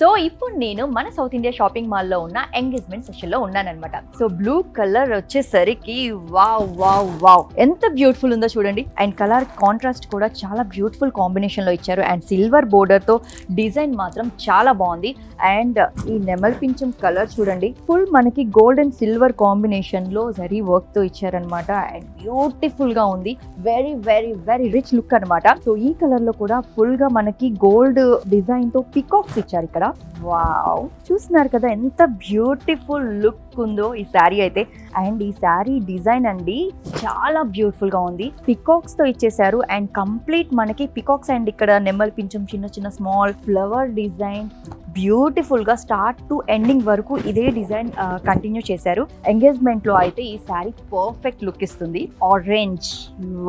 So ఇప్పుడు నేను మన సౌత్ ఇండియా షాపింగ్ మాల్ లో ఉన్న ఎంగేజ్మెంట్ సెషన్ లో ఉన్నానన్నమాట. సో బ్లూ కలర్ వచ్చేసరికి వావ్ వావ్ వావ్ ఎంత బ్యూటిఫుల్ ఉందో చూడండి. అండ్ కలర్ కాంట్రాస్ట్ కూడా చాలా బ్యూటిఫుల్ కాంబినేషన్ లో ఇచ్చారు. అండ్ సిల్వర్ బోర్డర్ తో డిజైన్ మాత్రం చాలా బాగుంది. అండ్ ఈ నెమల్ పింఛం కలర్ చూడండి, ఫుల్ మనకి గోల్డ్ అండ్ సిల్వర్ కాంబినేషన్ లో జరీ వర్క్ తో ఇచ్చారనమాట. అండ్ బ్యూటిఫుల్ గా ఉంది, very very very rich look అనమాట. సో ఈ కలర్ లో కూడా ఫుల్ గా మనకి గోల్డ్ డిజైన్ తో పికాక్స్ ఇచ్చారు ఇక్కడ. వావ్, చూస్తున్నారు కదా ఎంత బ్యూటిఫుల్ లుక్ ఉందో ఈ శారీ అయితే. అండ్ ఈ శారీ డిజైన్ అండి చాలా బ్యూటిఫుల్ గా ఉంది, పికాక్స్ తో ఇచ్చేసారు. అండ్ కంప్లీట్ మనకి పికాక్స్ అండ్ ఇక్కడ నెమ్మల్ పింఛం చిన్న చిన్న స్మాల్ ఫ్లవర్ డిజైన్ బ్యూటిఫుల్ గా స్టార్ట్ టు ఎండింగ్ వరకు ఇదే డిజైన్ కంటిన్యూ చేశారు. ఎంగేజ్మెంట్ లో అయితే ఈ శారీ పర్ఫెక్ట్ లుక్ ఇస్తుంది. ఆరెంజ్,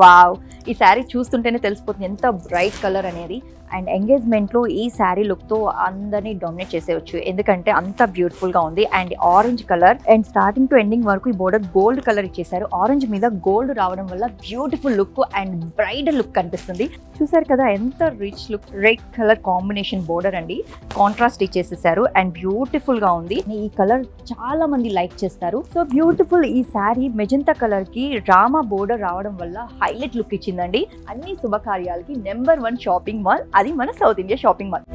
వావ్, ఈ శారీ చూస్తుంటేనే తెలిసిపోతుంది ఎంత బ్రైట్ కలర్ అనేది. అండ్ ఎంగేజ్మెంట్ లో ఈ శారీ లుక్ తో అందరినీ డామినేట్ చేసేయచ్చు, ఎందుకంటే అంత బ్యూటిఫుల్ గా ఉంది. And orange colour and starting to ending వరకు ఈ బోర్డర్ గోల్డ్ కలర్ ఇచ్చేసారు. ఆరెంజ్ మీద గోల్డ్ రావడం వల్ల beautiful look and bridal look కనిపిస్తుంది. చూసారు కదా ఎంత rich look. Red colour combination border అండి, కాంట్రాస్ట్ ఇచ్చేసేసారు. అండ్ బ్యూటిఫుల్ గా ఉంది. ఈ కలర్ చాలా మంది లైక్ చేస్తారు. సో బ్యూటిఫుల్ ఈ శారీ మెజంతా కలర్ కి రామా బోర్డర్ రావడం వల్ల హైలైట్ లుక్ ఇచ్చిందండి. అన్ని శుభకార్యాలకి నెంబర్ 1 షాపింగ్ మాల్ అది మన సౌత్ ఇండియా షాపింగ్ మాల్.